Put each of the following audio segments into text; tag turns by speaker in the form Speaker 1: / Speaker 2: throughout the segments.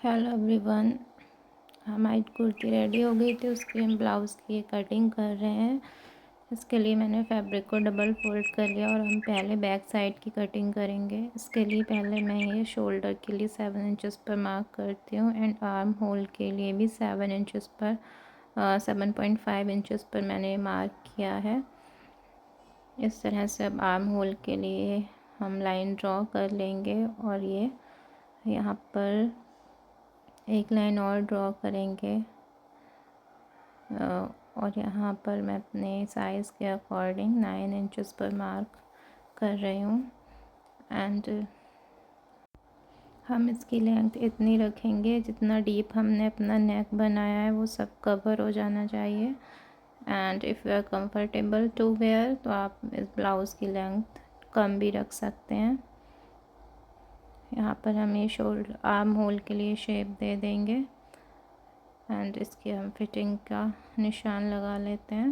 Speaker 1: Hello everyone. हमारी kurti ready हो गई थी, उसकी हम ब्लाउज़ की कटिंग कर रहे हैं। इसके लिए मैंने फैब्रिक को डबल फोल्ड कर लिया और हम पहले बैक साइड की कटिंग करेंगे। इसके लिए पहले मैं ये शोल्डर के लिए 7 इंचेस पर मार्क करती हूँ एंड आर्म होल के लिए भी 7 इंचेस पर 7.5 इंचेस पर मैंने मार्क किया है। इस तरह से अब आर्म होल के लिए हम लाइन ड्रॉ कर लेंगे और ये यहाँ पर एक लाइन और ड्रॉ करेंगे और यहाँ पर मैं अपने साइज़ के अकॉर्डिंग 9 इंचेस पर मार्क कर रही हूँ एंड हम इसकी लेंथ इतनी रखेंगे जितना डीप हमने अपना नेक बनाया है वो सब कवर हो जाना चाहिए। And if you are comfortable to wear तो आप इस ब्लाउज़ की लेंथ कम भी रख सकते हैं। यहाँ पर हम ये शोल्डर आर्म होल के लिए शेप दे देंगे एंड इसकी हम फिटिंग का निशान लगा लेते हैं।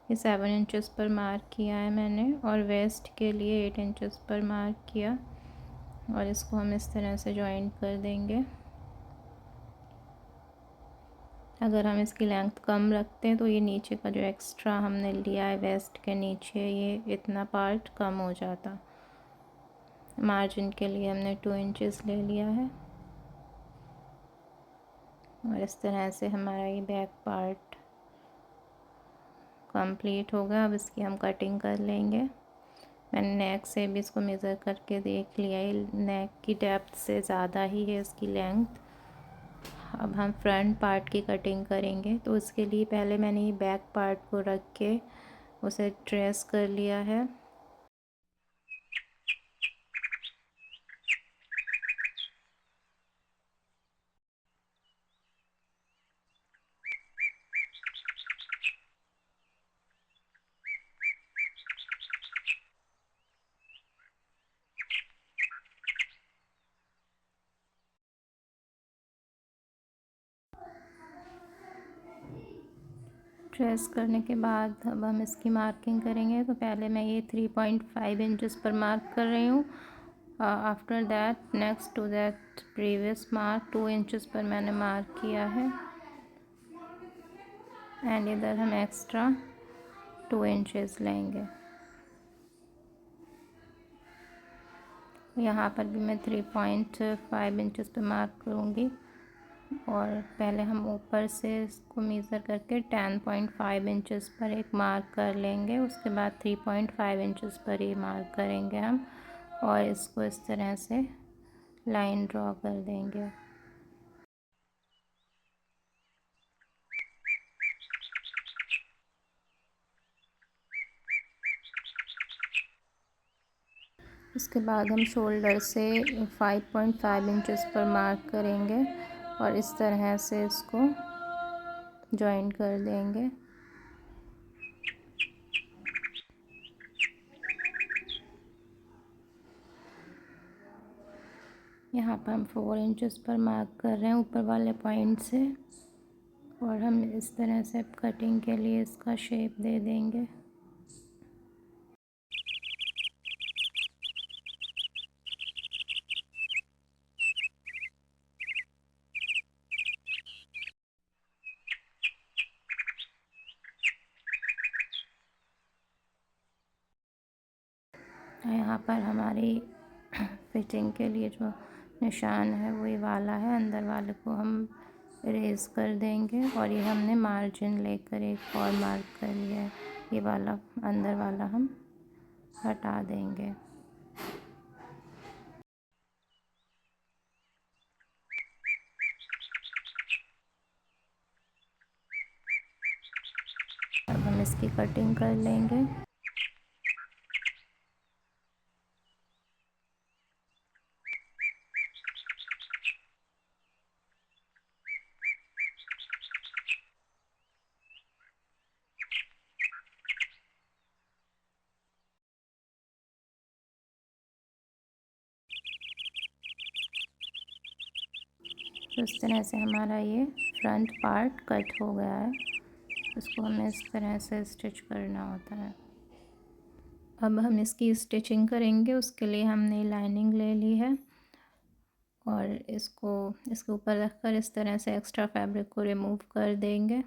Speaker 1: ये 7 इंचेस पर मार्क किया है मैंने और वेस्ट के लिए 8 इंचेस पर मार्क किया और इसको हम इस तरह से जॉइंट कर देंगे। अगर हम इसकी लेंथ कम रखते हैं तो ये नीचे का जो एक्स्ट्रा हमने लिया है वेस्ट के नीचे, ये इतना पार्ट कम हो जाता। मार्जिन के लिए हमने 2 इंचेस ले लिया है और इस तरह से हमारा ये बैक पार्ट कंप्लीट होगा। अब इसकी हम कटिंग कर लेंगे। मैंने नेक से भी इसको मेज़र करके देख लिया है, नेक की डेप्थ से ज़्यादा ही है इसकी लेंथ। अब हम फ्रंट पार्ट की कटिंग करेंगे तो उसके लिए पहले मैंने ये बैक पार्ट को रख के उसे ट्रेस कर लिया है। ट्रेस करने के बाद अब हम इसकी मार्किंग करेंगे। तो पहले मैं ये 3.5 इंचेस पर मार्क कर रही हूँ। After that next to that previous mark 2 inches पर मैंने मार्क किया है एंड इधर हम एक्स्ट्रा 2 इंचेस लेंगे। यहाँ पर भी मैं 3.5 इंचेस पर मार्क करूँगी और पहले हम ऊपर से इसको मेज़र करके 10.5 इंचेस पर एक मार्क कर लेंगे। उसके बाद 3.5 इंचेस पर ही मार्क करेंगे हम और इसको इस तरह से लाइन ड्रॉ कर देंगे। इसके बाद हम शोल्डर से 5.5 इंचेस पर मार्क करेंगे और इस तरह से इसको जॉइन कर देंगे। यहाँ पर हम 4 इंचेस पर मार्क कर रहे हैं ऊपर वाले पॉइंट से और हम इस तरह से कटिंग के लिए इसका शेप दे देंगे। यहाँ पर हमारी फिटिंग के लिए जो निशान है वही वाला है, अंदर वाले को हम इरेज कर देंगे और ये हमने मार्जिन लेकर एक और मार्क कर लिया है, ये वाला अंदर वाला हम हटा देंगे। अब हम इसकी कटिंग कर लेंगे। तो इस तरह से हमारा ये फ्रंट पार्ट कट हो गया है। इसको हमें इस तरह से स्टिच करना होता है। अब हम इसकी स्टिचिंग करेंगे। उसके लिए हमने लाइनिंग ले ली है और इसको इसके ऊपर रखकर इस तरह से एक्स्ट्रा फैब्रिक को रिमूव कर देंगे।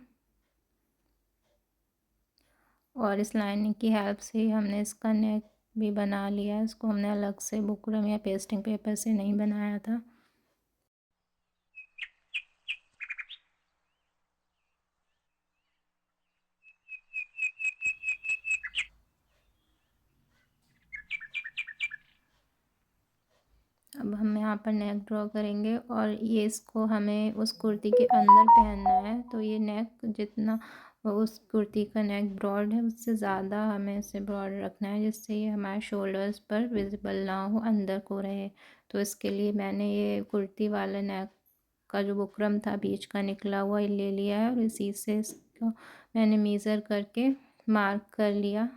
Speaker 1: और इस लाइनिंग की हेल्प से ही हमने इसका नेक भी बना लिया है। इसको हमने अलग से बुकरम या पेस्टिंग पेपर से नहीं बनाया था। अब हम यहाँ पर नेक ड्रॉ करेंगे और ये इसको हमें उस कुर्ती के अंदर पहनना है, तो ये नेक जितना उस कुर्ती का नेक ब्रॉड है उससे ज़्यादा हमें इसे ब्रॉड रखना है, जिससे ये हमारे शोल्डर्स पर विजिबल ना हो, अंदर को रहे। तो इसके लिए मैंने ये कुर्ती वाला नेक का जो बुकरम था बीच का निकला हुआ ले लिया है और इसी से इसको मैंने मेज़र करके मार्क कर लिया।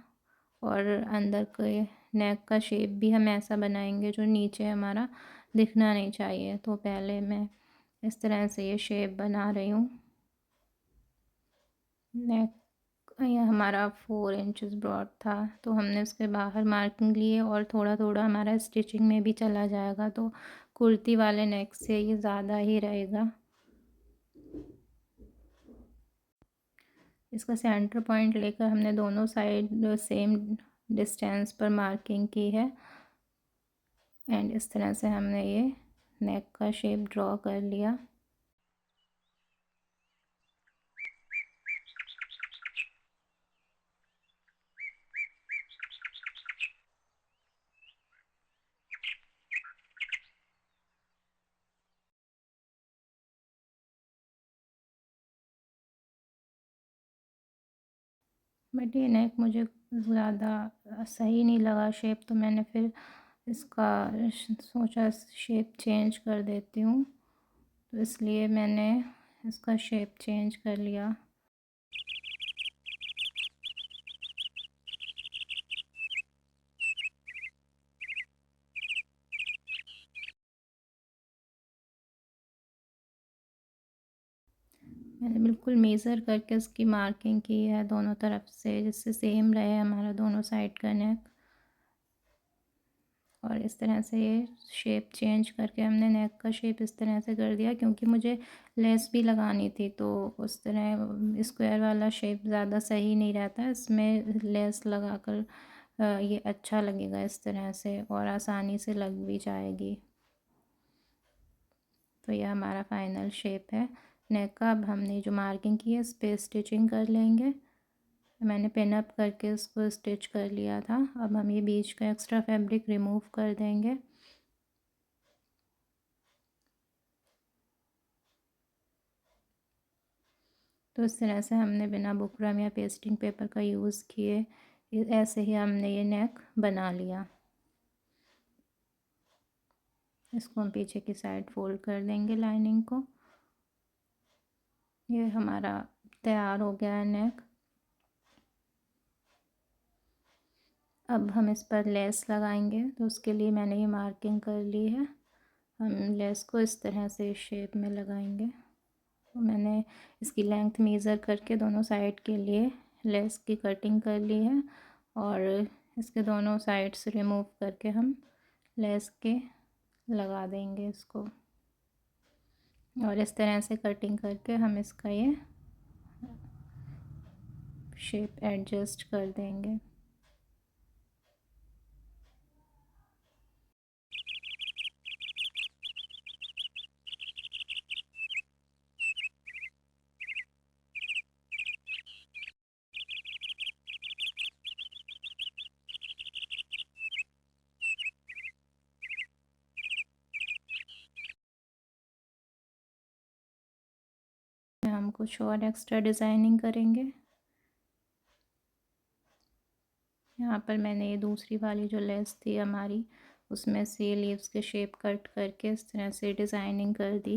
Speaker 1: और अंदर के नेक का शेप भी हम ऐसा बनाएंगे जो नीचे हमारा दिखना नहीं चाहिए। तो पहले मैं इस तरह से ये शेप बना रही हूँ। नेक ये हमारा 4 इंचेस ब्रॉड था, तो हमने उसके बाहर मार्किंग लिए और थोड़ा थोड़ा हमारा स्टिचिंग में भी चला जाएगा, तो कुर्ती वाले नेक से ये ज़्यादा ही रहेगा। इसका सेंटर पॉइंट लेकर हमने दोनों साइड सेम डिस्टेंस पर मार्किंग की है एंड इस तरह से हमने ये नेक का शेप ड्रॉ कर लिया। बट ये नेक मुझे ज़्यादा सही नहीं लगा शेप, तो मैंने फिर इसका सोचा शेप चेंज कर देती हूँ, तो इसलिए मैंने इसका शेप चेंज कर लिया। मैंने बिल्कुल मेज़र करके इसकी मार्किंग की है दोनों तरफ से, जिससे सेम रहे हमारा दोनों साइड का नेक। और इस तरह से ये शेप चेंज करके हमने नेक का शेप इस तरह से कर दिया, क्योंकि मुझे लेस भी लगानी थी, तो उस तरह स्क्वायर वाला शेप ज़्यादा सही नहीं रहता, इसमें लेस लगाकर ये अच्छा लगेगा इस तरह से और आसानी से लग भी जाएगी। तो यह हमारा फाइनल शेप है नेक का। अब हमने जो मार्किंग की है इस पर स्टिचिंग कर लेंगे। मैंने पिन अप करके उसको स्टिच कर लिया था। अब हम ये बीच का एक्स्ट्रा फैब्रिक रिमूव कर देंगे। तो इस तरह से हमने बिना बुकरम या पेस्टिंग पेपर का यूज़ किए ऐसे ही हमने ये नेक बना लिया। इसको हम पीछे की साइड फोल्ड कर देंगे लाइनिंग को। ये हमारा तैयार हो गया है नेक। अब हम इस पर लेस लगाएंगे, तो उसके लिए मैंने ये मार्किंग कर ली है। हम लेस को इस तरह से शेप में लगाएंगे। तो मैंने इसकी लेंथ मेज़र करके दोनों साइड के लिए लेस की कटिंग कर ली है और इसके दोनों साइड्स रिमूव करके हम लेस के लगा देंगे इसको। और इस तरह से कटिंग करके हम इसका ये शेप एडजस्ट कर देंगे। हम कुछ और एक्स्ट्रा डिज़ाइनिंग करेंगे। यहाँ पर मैंने ये दूसरी वाली जो लेस थी हमारी, उसमें से लीव्स के शेप कट करके इस तरह से डिज़ाइनिंग कर दी।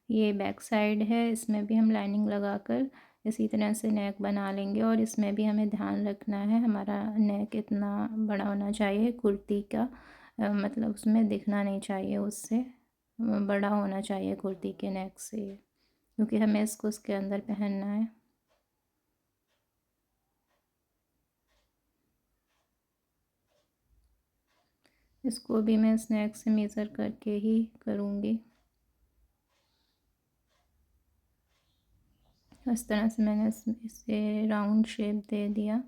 Speaker 1: ये बैक साइड है, इसमें भी हम लाइनिंग लगाकर इसी तरह से नेक बना लेंगे। और इसमें भी हमें ध्यान रखना है हमारा नेक इतना बड़ा होना चाहिए कुर्ती का, मतलब उसमें दिखना नहीं चाहिए, उससे बड़ा होना चाहिए कुर्ती के नेक से, क्योंकि हमें इसको उसके अंदर पहनना है। इसको भी मैं स्नैक से मेज़र करके ही करूँगी। इस तरह से मैंने इसे राउंड शेप दे दिया।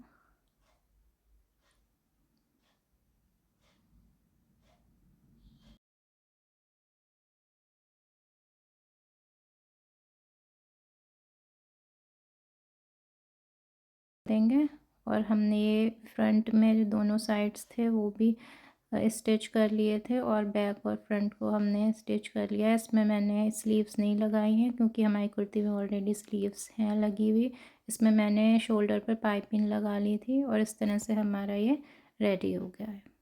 Speaker 1: देंगे और हमने ये फ्रंट में जो दोनों साइड्स थे वो भी स्टिच कर लिए थे और बैक और फ्रंट को हमने स्टिच कर लिया। इसमें मैंने स्लीव्स नहीं लगाई हैं क्योंकि हमारी कुर्ती में ऑलरेडी स्लीव्स हैं लगी हुई। इसमें मैंने शोल्डर पर पाइपिंग लगा ली थी और इस तरह से हमारा ये रेडी हो गया है।